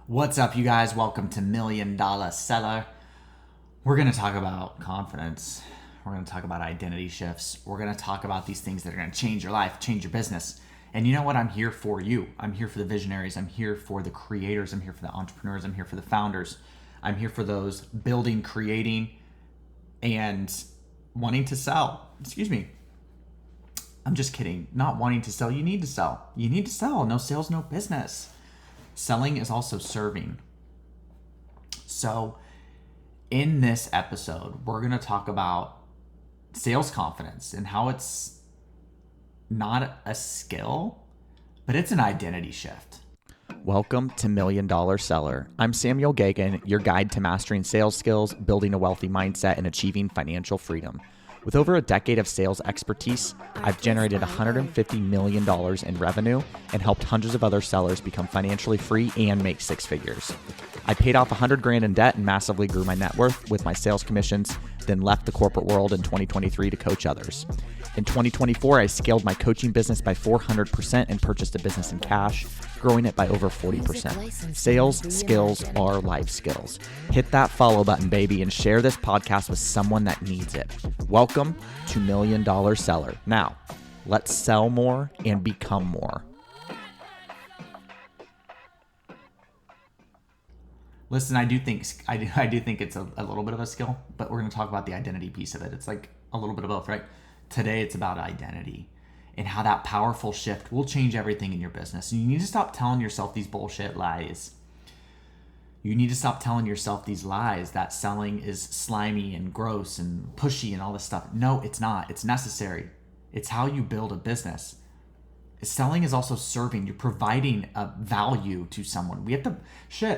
What's up, you guys? Welcome to Million Dollar Seller. We're going to talk about confidence. We're going to talk about identity shifts. We're going to talk about these things that are going to change your life, change your business. And you know what? I'm here for you. I'm here for the visionaries. I'm here for the creators. I'm here for the entrepreneurs. I'm here for the founders. I'm here for those building, creating, and wanting to sell. Excuse me. I'm just kidding. Not wanting to sell. You need to sell. You need to sell. No sales, no business. Selling is also serving. So in this episode, we're going to talk about sales confidence and how it's not a skill, but it's an identity shift. Welcome to Million Dollar Seller. I'm Samuel Gegen, your guide to mastering sales skills, building a wealthy mindset, and achieving financial freedom. With over a decade of sales expertise, I've generated $150 million in revenue and helped hundreds of other sellers become financially free and make six figures. I paid off $100,000 in debt and massively grew my net worth with my sales commissions, then left the corporate world in 2023 to coach others. In 2024, I scaled my coaching business by 400% and purchased a business in cash, growing it by over 40%. Sales skills are life skills. Hit that follow button, baby, and share this podcast with someone that needs it. Welcome to Million Dollar Seller. Now, let's sell more and become more. Listen, I do think it's a little bit of a skill, but we're going to talk about the identity piece of it. It's like a little bit of both, right? Today, it's about identity and how that powerful shift will change everything in your business. And you need to stop telling yourself these bullshit lies. You need to stop telling yourself these lies that selling is slimy and gross and pushy and all this stuff. No, it's not. It's necessary. It's how you build a business. Selling is also serving. You're providing a value to someone. We have to,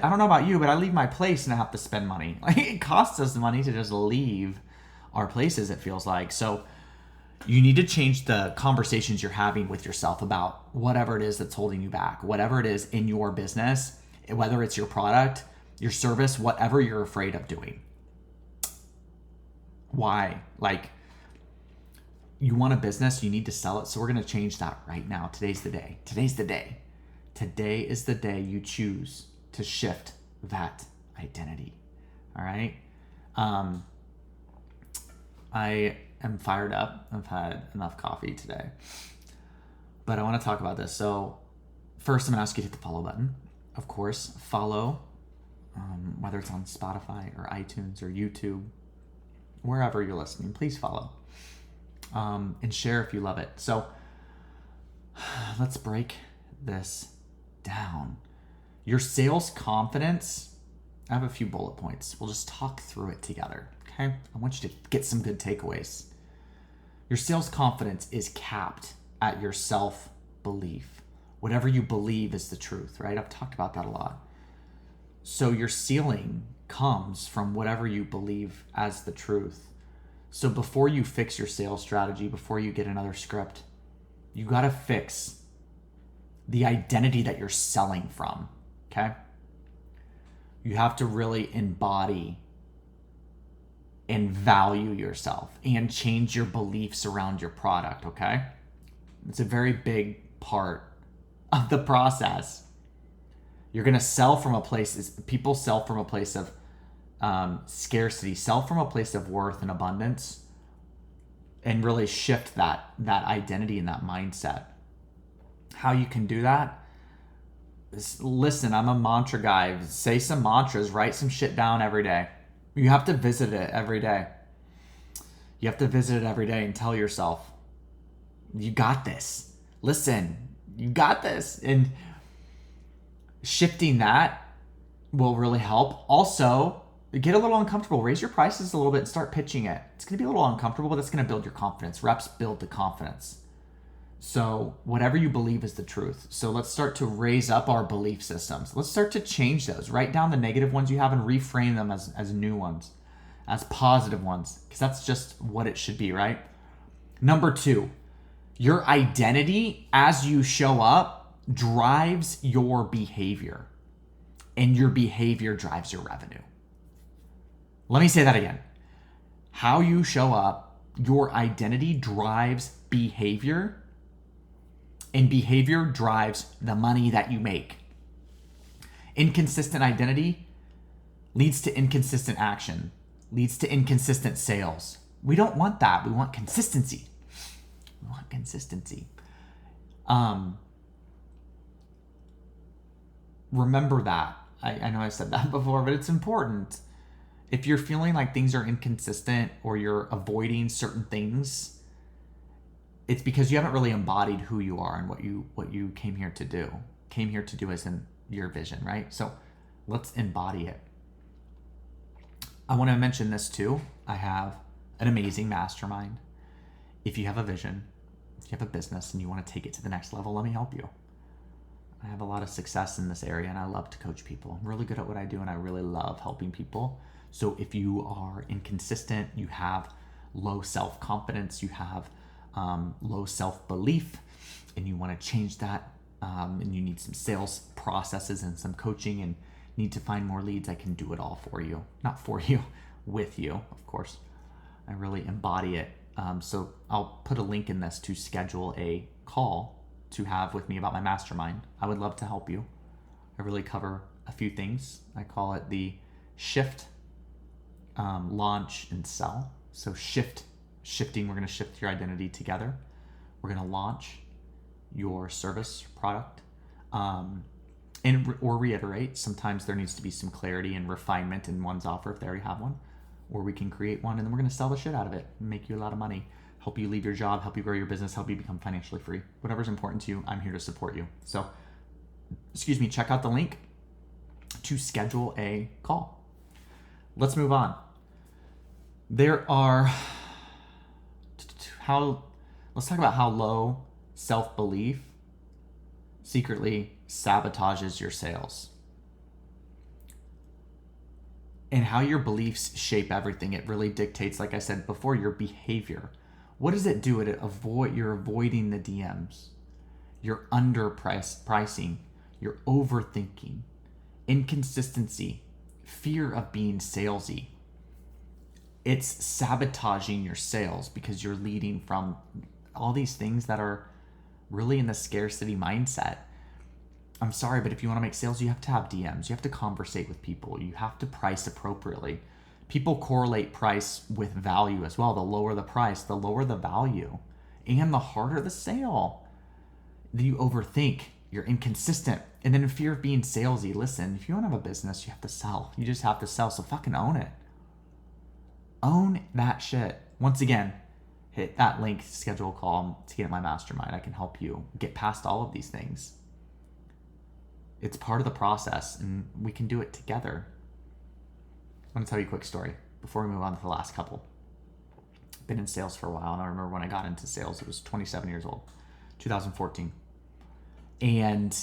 I don't know about you, but I leave my place and I have to spend money. Like, it costs us money to just leave our places, it feels like. So you need to change the conversations you're having with yourself about whatever it is that's holding you back, whatever it is in your business, whether it's your product, your service, whatever you're afraid of doing. Why? Like, you want a business, you need to sell it. So we're going to change that right now. Today's the day. Today's the day. Today is the day you choose to shift that identity. All right. I am fired up. I've had enough coffee today, but I want to talk about this. So first, I'm going to ask you to hit the follow button. Of course, follow, whether it's on Spotify or iTunes or YouTube, wherever you're listening, please follow. And share if you love it. So let's break this down. Your sales confidence, I have a few bullet points. We'll just talk through it together, okay? I want you to get some good takeaways. Your sales confidence is capped at your self-belief. Whatever you believe is the truth, right? I've talked about that a lot. So your ceiling comes from whatever you believe as the truth. So before you fix your sales strategy, before you get another script, you got to fix the identity that you're selling from, okay? You have to really embody and value yourself and change your beliefs around your product, okay? It's a very big part of the process. You're going to sell from a place, people sell from a place of scarcity, sell from a place of worth and abundance, and really shift that identity and that mindset. How you can do that is, listen, I'm a mantra guy. Say some mantras, write some shit down every day. You have to visit it every day. You have to visit it every day and tell yourself, you got this. Listen, you got this. And shifting that will really help. Also, get a little uncomfortable. Raise your prices a little bit and start pitching it. It's going to be a little uncomfortable, but that's going to build your confidence. Reps build the confidence. So whatever you believe is the truth. So let's start to raise up our belief systems. Let's start to change those. Write down the negative ones you have and reframe them as new ones, as positive ones, because that's just what it should be, right? Number 2, your identity as you show up drives your behavior, and your behavior drives your revenue. Let me say that again. How you show up, your identity drives behavior, and behavior drives the money that you make. Inconsistent identity leads to inconsistent action, leads to inconsistent sales. We don't want that. We want consistency. We want consistency. Remember that. I know I said that before, but it's important. If you're feeling like things are inconsistent or you're avoiding certain things, it's because you haven't really embodied who you are and what you came here to do. Came here to do as in your vision, right? So let's embody it. I want to mention this too. I have an amazing mastermind. If you have a vision, if you have a business and you want to take it to the next level, let me help you. I have a lot of success in this area and I love to coach people. I'm really good at what I do and I really love helping people. So if you are inconsistent, you have low self-confidence, you have low self-belief, and you want to change that, and you need some sales processes and some coaching and need to find more leads, I can do it all for you. Not for you, with you, of course. I really embody it. So I'll put a link in this to schedule a call to have with me about my mastermind. I would love to help you. I really cover a few things. I call it the shift, launch, and sell. So shifting, we're going to shift your identity together. We're going to launch your service product, or reiterate. Sometimes there needs to be some clarity and refinement in one's offer if they already have one, or we can create one and then we're going to sell the shit out of it and make you a lot of money, help you leave your job, help you grow your business, help you become financially free. Whatever's important to you, I'm here to support you. So, check out the link to schedule a call. Let's move on. Let's talk about how low self-belief secretly sabotages your sales. And how your beliefs shape everything. It really dictates, like I said before, your behavior. What does it do? You're avoiding the DMs. You're underpricing. You're overthinking. Inconsistency. Fear of being salesy. It's sabotaging your sales because you're leading from all these things that are really in the scarcity mindset. I'm sorry, but if you want to make sales, you have to have DMs. You have to conversate with people. You have to price appropriately. People correlate price with value as well. The lower the price, the lower the value, and the harder the sale. You overthink. You're inconsistent. And then in fear of being salesy, listen, if you want to have a business, you have to sell. You just have to sell. So fucking own it. Own that shit. Once again, hit that link, schedule a call to get in my mastermind. I can help you get past all of these things. It's part of the process and we can do it together. I want to tell you a quick story before we move on to the last couple. Been in sales for a while, and I remember when I got into sales, it was 27 years old, 2014. And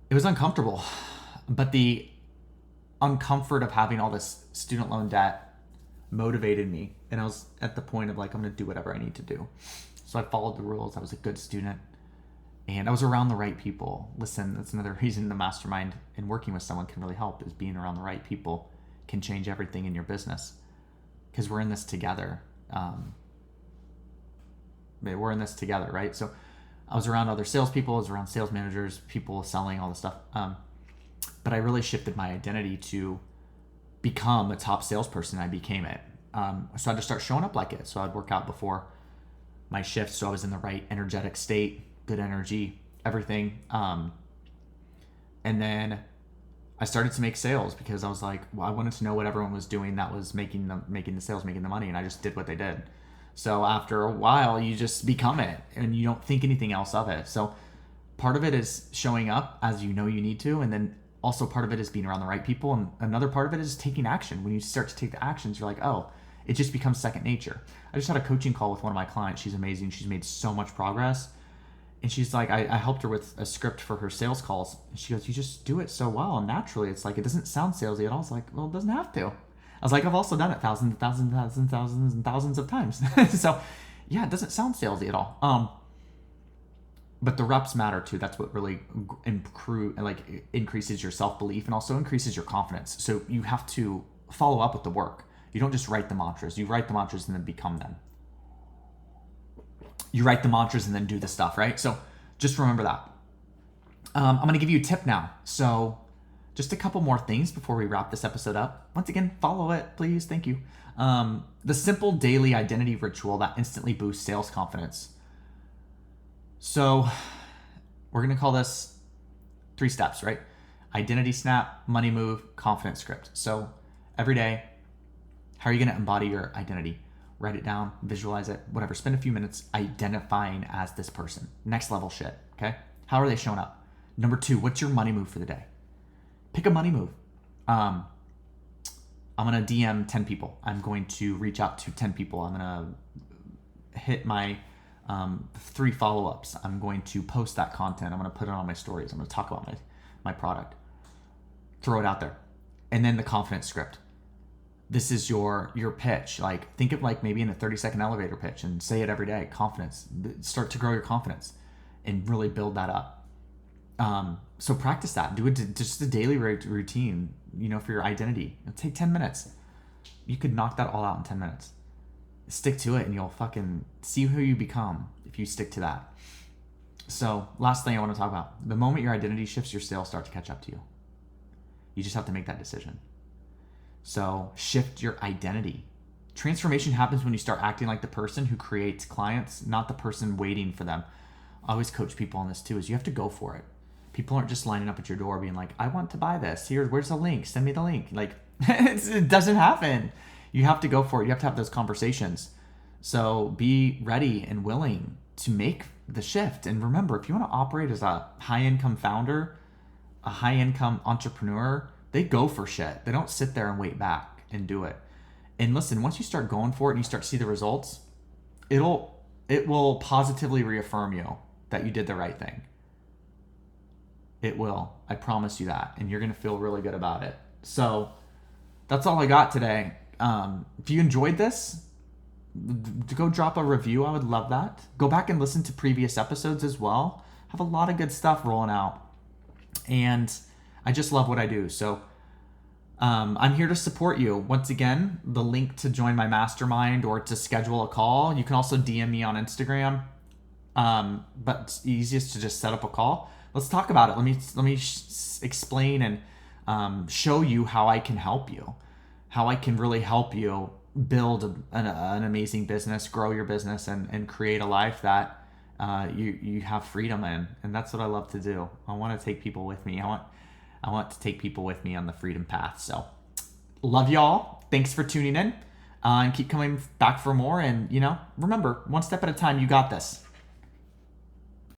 it was uncomfortable, but the uncomfort of having all this student loan debt motivated me. And I was at the point of like, I'm going to do whatever I need to do. So I followed the rules. I was a good student and I was around the right people. Listen, that's another reason the mastermind and working with someone can really help, is being around the right people can change everything in your business, because we're in this together. We're in this together, right? So I was around other salespeople, I was around sales managers, people selling all this stuff. But I really shifted my identity to become a top salesperson. I became it. So I had to start showing up like it. So I'd work out before my shift, so I was in the right energetic state, good energy, everything. And then I started to make sales because I was like, well, I wanted to know what everyone was doing that was making the sales, making the money, and I just did what they did. So after a while, you just become it and you don't think anything else of it. So part of it is showing up as you know you need to, and then also part of it is being around the right people, and another part of it is taking action. When you start to take the actions, you're like, oh, it just becomes second nature. I just had a coaching call with one of my clients. She's amazing. She's made so much progress. And she's like, I helped her with a script for her sales calls. And she goes, you just do it so well and naturally. It's like, it doesn't sound salesy at all. I was like, well, it doesn't have to. I was like, I've also done it thousands and thousands of times. So yeah, it doesn't sound salesy at all. But the reps matter too. That's what really increases your self-belief and also increases your confidence. So you have to follow up with the work. You don't just write the mantras. You write the mantras and then become them. You write the mantras and then do the stuff, right? So just remember that. I'm going to give you a tip now. So Just a couple more things before we wrap this episode up. Once again, follow it, please. Thank you. The simple daily identity ritual that instantly boosts sales confidence. So we're going to call this 3 steps, right? Identity snap, money move, confidence script. So every day, how are you going to embody your identity? Write it down, visualize it, whatever. Spend a few minutes identifying as this person. Next level shit, okay? How are they showing up? Number 2, what's your money move for the day? Pick a money move. I'm going to DM 10 people. I'm going to reach out to 10 people. I'm going to hit my 3 follow-ups. I'm going to post that content. I'm going to put it on my stories. I'm going to talk about my product. Throw it out there. And then the confidence script. This is your pitch. Like, think of like maybe in a 30-second elevator pitch and say it every day. Confidence. Start to grow your confidence and really build that up. So practice that. Do it just a daily routine, for your identity. It'll take 10 minutes. You could knock that all out in 10 minutes. Stick to it and you'll fucking see who you become if you stick to that. So last thing I want to talk about. The moment your identity shifts, your sales start to catch up to you. You just have to make that decision. So shift your identity. Transformation happens when you start acting like the person who creates clients, not the person waiting for them. I always coach people on this too, is you have to go for it. People aren't just lining up at your door being like, I want to buy this. Where's the link? Send me the link. Like, it doesn't happen. You have to go for it. You have to have those conversations. So be ready and willing to make the shift. And remember, if you want to operate as a high-income founder, a high-income entrepreneur, they go for shit. They don't sit there and wait back and do it. And listen, once you start going for it and you start to see the results, it will positively reaffirm you that you did the right thing. It will. I promise you that. And you're going to feel really good about it. So that's all I got today. If you enjoyed this, go drop a review. I would love that. Go back and listen to previous episodes as well. Have a lot of good stuff rolling out. And I just love what I do. So I'm here to support you. Once again, the link to join my mastermind or to schedule a call. You can also DM me on Instagram. But it's easiest to just set up a call. Let's talk about it. Let me explain and show you how I can help you, how I can really help you build an amazing business, grow your business, and create a life that you have freedom in. And that's what I love to do. I want to take people with me. I want to take people with me on the freedom path. So love y'all. Thanks for tuning in, and keep coming back for more. And remember, one step at a time. You got this.